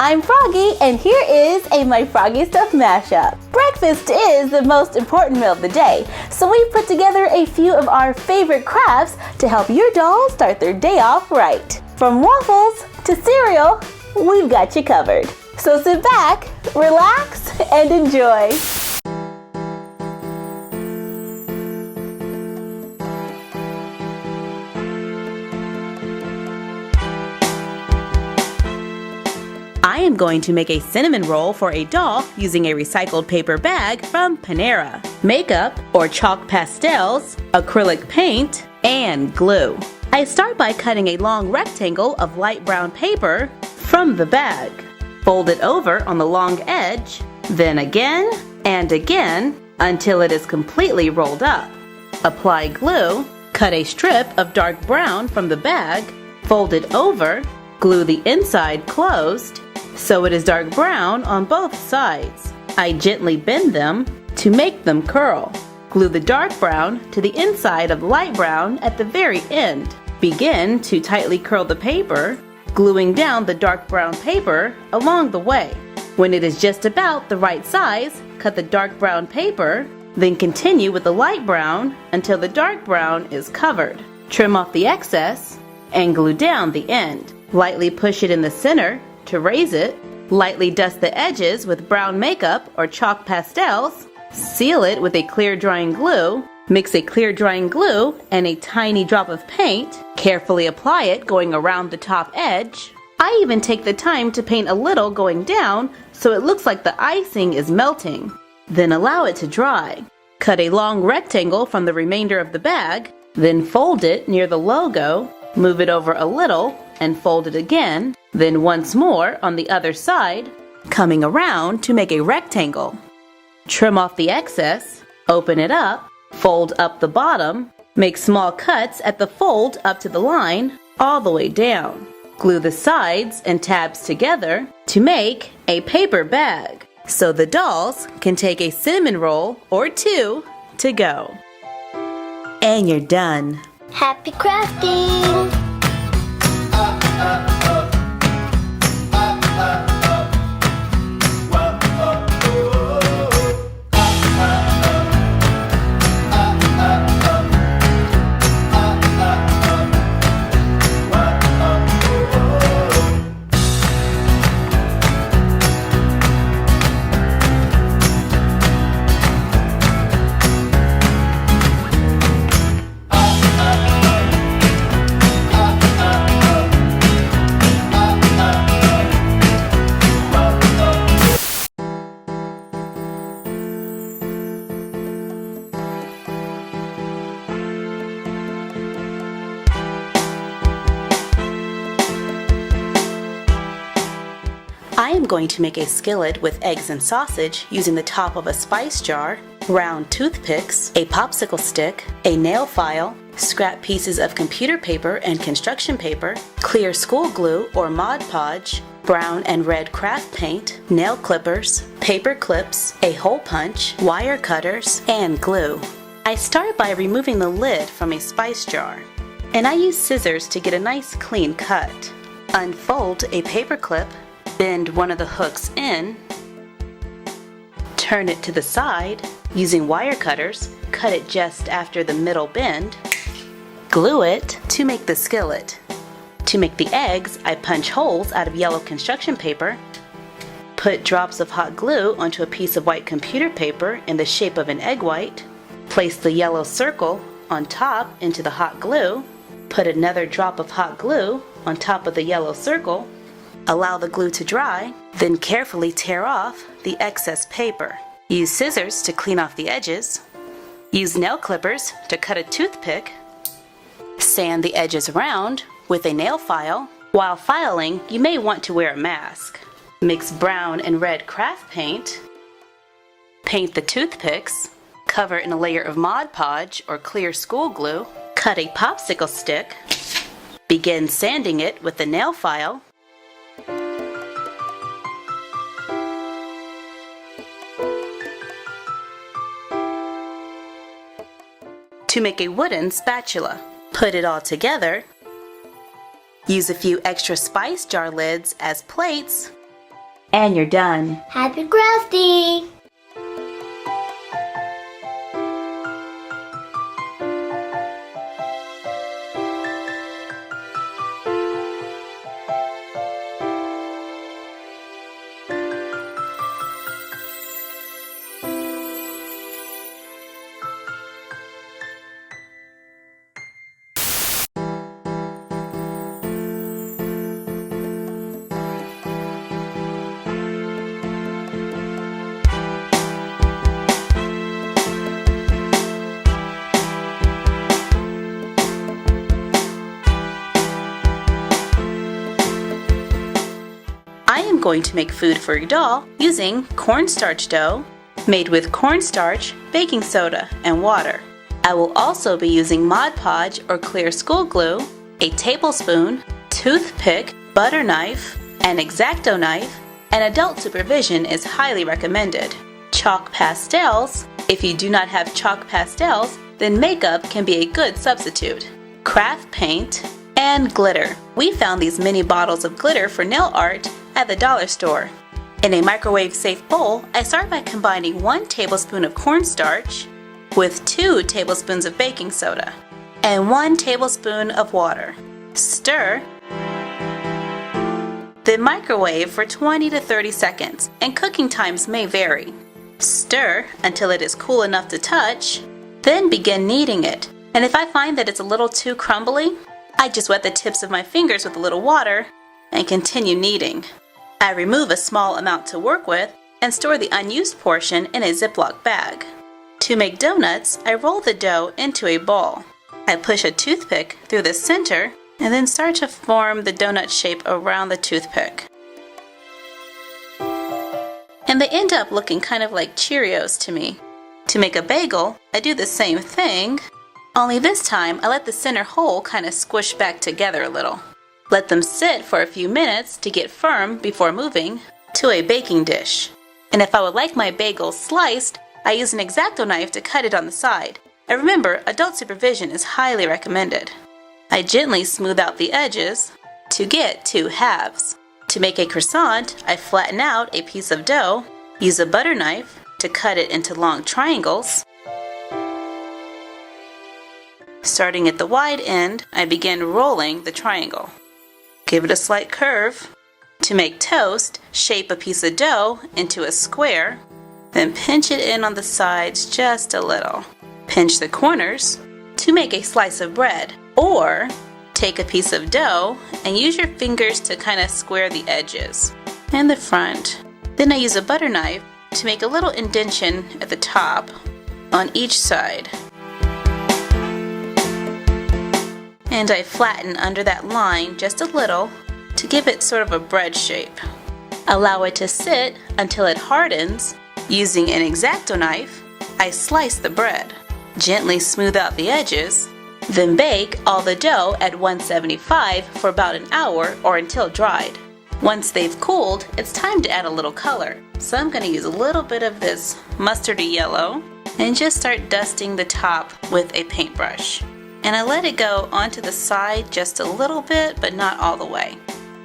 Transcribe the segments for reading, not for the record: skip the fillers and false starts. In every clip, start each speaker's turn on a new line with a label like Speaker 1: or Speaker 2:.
Speaker 1: I'm Froggy, and here is a My Froggy Stuff mashup. Breakfast is the most important meal of the day, so we put together a few of our favorite crafts to help your dolls start their day off right. From waffles to cereal, we've got you covered. So sit back, relax, and enjoy. I am going to make a cinnamon roll for a doll using a recycled paper bag from Panera, makeup or chalk pastels, acrylic paint, and glue. I start by cutting a long rectangle of light brown paper from the bag. Fold it over on the long edge, then again and again until it is completely rolled up. Apply glue, cut a strip of dark brown from the bag, fold it over, glue the inside closed, so it is dark brown on both sides. I gently bend them to make them curl. Glue the dark brown to the inside of light brown at the very end. Begin to tightly curl the paper, gluing down the dark brown paper along the way. When it is just about the right size, cut the dark brown paper, then continue with the light brown until the dark brown is covered. Trim off the excess and glue down the end. Lightly push it in the center to raise it. Lightly dust the edges with brown makeup or chalk pastels. Seal it with a clear drying glue. Mix a clear drying glue and a tiny drop of paint. Carefully apply it going around the top edge. I even take the time to paint a little going down so it looks like the icing is melting. Then allow it to dry. Cut a long rectangle from the remainder of the bag. Then fold it near the logo. Move it over a little and fold it again, then once more on the other side, coming around to make a rectangle. Trim off the excess, open it up, fold up the bottom, make small cuts at the fold up to the line, all the way down. Glue the sides and tabs together to make a paper bag, so the dolls can take a cinnamon roll or two to go. And you're done.
Speaker 2: Happy crafting!
Speaker 1: I am going to make a skillet with eggs and sausage using the top of a spice jar, round toothpicks, a popsicle stick, a nail file, scrap pieces of computer paper and construction paper, clear school glue or Mod Podge, brown and red craft paint, nail clippers, paper clips, a hole punch, wire cutters, and glue. I start by removing the lid from a spice jar, and I use scissors to get a nice clean cut. Unfold a paper clip, bend one of the hooks in, turn it to the side, using wire cutters, cut it just after the middle bend, glue it to make the skillet. To make the eggs, I punch holes out of yellow construction paper, put drops of hot glue onto a piece of white computer paper in the shape of an egg white, place the yellow circle on top into the hot glue, put another drop of hot glue on top of the yellow circle, allow the glue to dry, then carefully tear off the excess paper. Use scissors to clean off the edges. Use nail clippers to cut a toothpick. Sand the edges around with a nail file. While filing, you may want to wear a mask. Mix brown and red craft paint. Paint the toothpicks. Cover in a layer of Mod Podge or clear school glue. Cut a popsicle stick. Begin sanding it with the nail file. To make a wooden spatula, put it all together. Use a few extra spice jar lids as plates And you're done.
Speaker 2: Happy crafting!
Speaker 1: I am going to make food for your doll using cornstarch dough made with cornstarch, baking soda, and water. I will also be using Mod Podge or clear school glue, a tablespoon, toothpick, butter knife, an X-Acto knife, and adult supervision is highly recommended. Chalk pastels. If you do not have chalk pastels, then makeup can be a good substitute. Craft paint, and glitter. We found these mini bottles of glitter for nail art at the dollar store. In a microwave-safe bowl, I start by combining 1 tablespoon of cornstarch with 2 tablespoons of baking soda and 1 tablespoon of water. Stir. Then microwave for 20 to 30 seconds, and cooking times may vary. Stir until it is cool enough to touch, then begin kneading it. And if I find that it's a little too crumbly, I just wet the tips of my fingers with a little water and continue kneading. I remove a small amount to work with and store the unused portion in a Ziploc bag. To make donuts, I roll the dough into a ball. I push a toothpick through the center and then start to form the donut shape around the toothpick. And they end up looking kind of like Cheerios to me. To make a bagel, I do the same thing, only this time I let the center hole kind of squish back together a little. Let them sit for a few minutes to get firm before moving to a baking dish. And if I would like my bagel sliced, I use an X-Acto knife to cut it on the side. And remember, adult supervision is highly recommended. I gently smooth out the edges to get 2 halves. To make a croissant, I flatten out a piece of dough, use a butter knife to cut it into long triangles. Starting at the wide end, I begin rolling the triangle. Give it a slight curve. To make toast, shape a piece of dough into a square, then pinch it in on the sides just a little. Pinch the corners to make a slice of bread, or take a piece of dough and use your fingers to kind of square the edges and the front. Then I use a butter knife to make a little indentation at the top on each side. And I flatten under that line just a little to give it sort of a bread shape. Allow it to sit until it hardens. Using an X-Acto knife, I slice the bread. Gently smooth out the edges. Then bake all the dough at 175 for about an hour or until dried. Once they've cooled, it's time to add a little color. So I'm going to use a little bit of this mustardy yellow and just start dusting the top with a paintbrush. And I let it go onto the side just a little bit, but not all the way.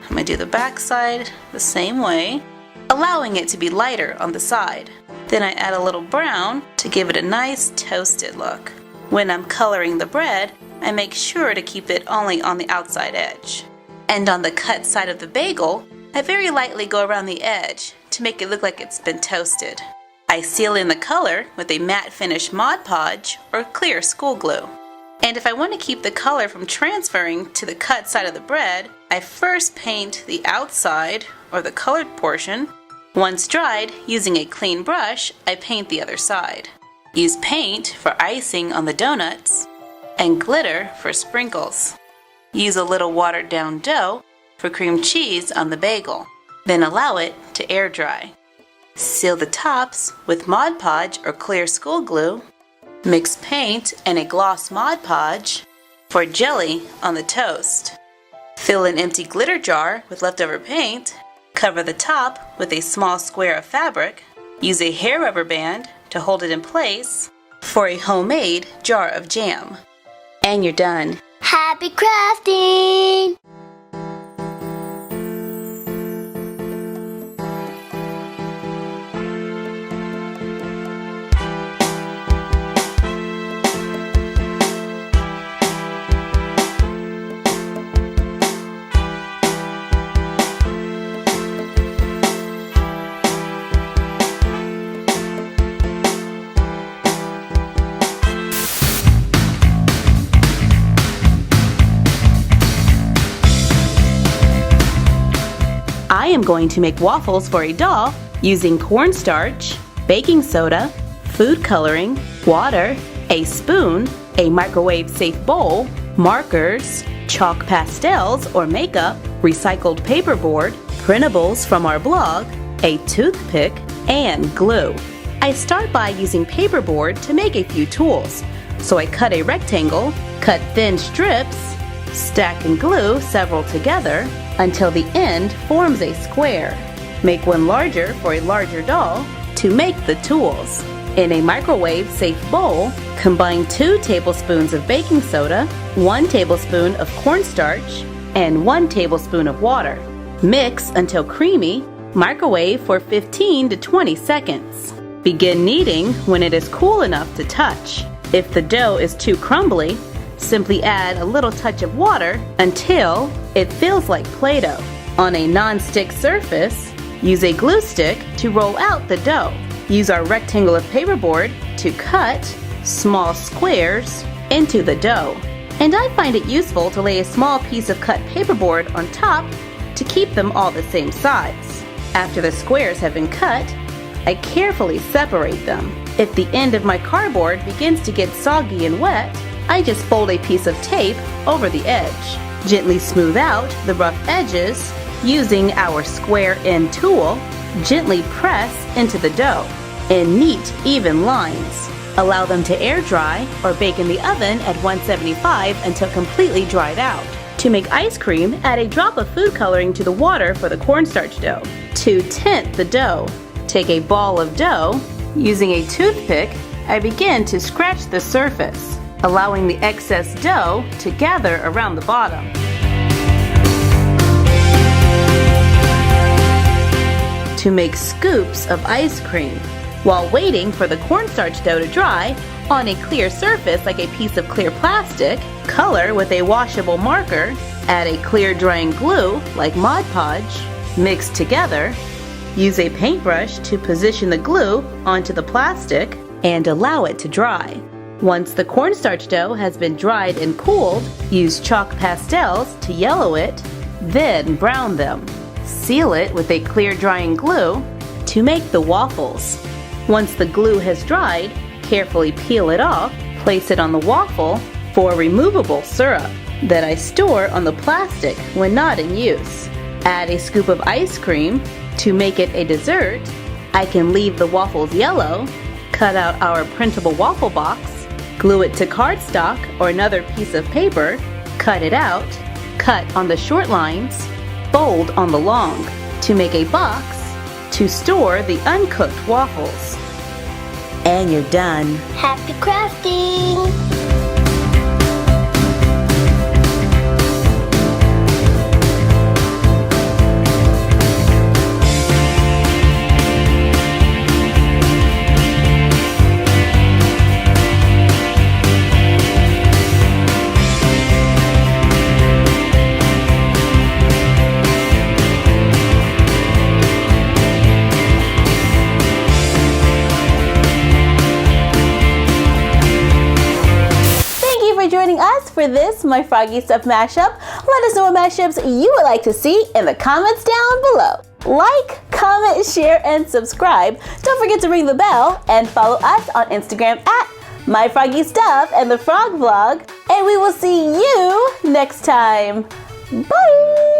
Speaker 1: I'm going to do the back side the same way, allowing it to be lighter on the side. Then I add a little brown to give it a nice toasted look. When I'm coloring the bread, I make sure to keep it only on the outside edge. And on the cut side of the bagel, I very lightly go around the edge to make it look like it's been toasted. I seal in the color with a matte finish Mod Podge or clear school glue. And if I want to keep the color from transferring to the cut side of the bread, I first paint the outside or the colored portion. Once dried, using a clean brush, I paint the other side. Use paint for icing on the donuts and glitter for sprinkles. Use a little watered down dough for cream cheese on the bagel. Then allow it to air dry. Seal the tops with Mod Podge or clear school glue. Mix paint and a gloss Mod Podge for jelly on the toast. Fill an empty glitter jar with leftover paint. Cover the top with a small square of fabric. Use a hair rubber band to hold it in place for a homemade jar of jam. And you're done.
Speaker 2: Happy crafting!
Speaker 1: am going to make waffles for a doll using cornstarch, baking soda, food coloring, water, a spoon, a microwave-safe bowl, markers, chalk pastels or makeup, recycled paperboard, printables from our blog, a toothpick, and glue. I start by using paperboard to make a few tools. So I cut a rectangle, cut thin strips, stack and glue several together until the end forms a square. Make one larger for a larger doll to make the tools. In a microwave-safe bowl, combine 2 tablespoons of baking soda, 1 tablespoon of cornstarch, and 1 tablespoon of water. Mix until creamy. Microwave for 15 to 20 seconds. Begin kneading when it is cool enough to touch. If the dough is too crumbly, simply add a little touch of water until it feels like Play-Doh. On a non-stick surface, use a glue stick to roll out the dough. Use our rectangle of paperboard to cut small squares into the dough. And I find it useful to lay a small piece of cut paperboard on top to keep them all the same size. After the squares have been cut, I carefully separate them. If the end of my cardboard begins to get soggy and wet, I just fold a piece of tape over the edge. Gently smooth out the rough edges using our square end tool. Gently press into the dough in neat, even lines. Allow them to air dry or bake in the oven at 175 until completely dried out. To make ice cream, add a drop of food coloring to the water for the cornstarch dough. To tint the dough, take a ball of dough. Using a toothpick, I begin to scratch the surface, allowing the excess dough to gather around the bottom. To make scoops of ice cream. While waiting for the cornstarch dough to dry, on a clear surface like a piece of clear plastic, color with a washable marker, add a clear drying glue like Mod Podge, mix together, use a paintbrush to position the glue onto the plastic and allow it to dry. Once the cornstarch dough has been dried and cooled, use chalk pastels to yellow it, then brown them. Seal it with a clear drying glue to make the waffles. Once the glue has dried, carefully peel it off, place it on the waffle for removable syrup that I store on the plastic when not in use. Add a scoop of ice cream to make it a dessert. I can leave the waffles yellow, cut out our printable waffle box, glue it to cardstock or another piece of paper, cut it out, cut on the short lines, fold on the long to make a box to store the uncooked waffles. And you're done.
Speaker 2: Happy crafting!
Speaker 1: Joining us for this My Froggy Stuff mashup. Let us know what mashups you would like to see in the comments down below. Like, comment, share, and subscribe. Don't forget to ring the bell and follow us on Instagram at My Froggy Stuff and the Frog Vlog. And we will see you next time. Bye!